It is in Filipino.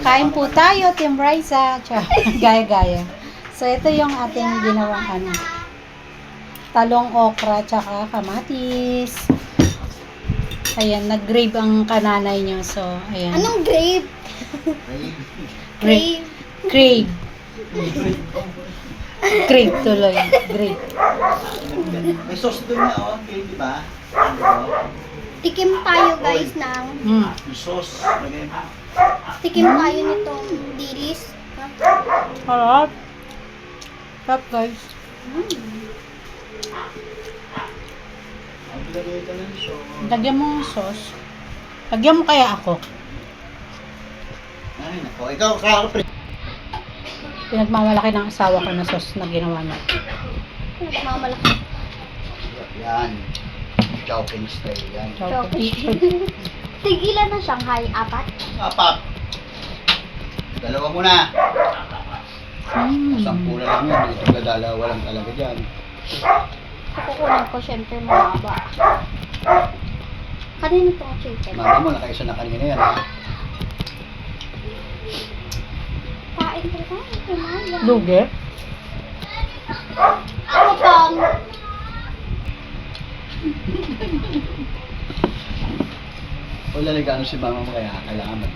Kain po tayo, Team Raisa. Gaya-gaya. So, ito yung ating ginawang talong okra, tsaka kamatis. Ayan, nag-grave ang kananay nyo. So, ayan. Anong grape? Grave. Grave. Grave tuloy. Grave. May sauce doon niya, oh. Okay, di ba? Tikim tayo guys ng... Yung sauce. Lagay mo. Tikim tayo nitong dilis. Harap. Harap, guys. Lagay ka ng sauce. Lagyan mo ng sauce. Lagyan mo kaya ako. Ay, nako. Ikaw, kakapre. Pinagmamalaki ng asawa ko na sauce na ginawa niya. Nagmamalaki. Yan. Chowking style yan. Tigilan ng Shanghai, 4. Apat. Dalawa muna. Sampu na lang yan. Ito na dalawa lang talaga dyan. Kukunin ko syempre mahaba. Kanino itong chicken? Mama mo, nakaisa na kanina yan. Ha? Kain ko na. Tumaya. Lugi. Ako pang... O laligano si mama mo kaya kailangan mag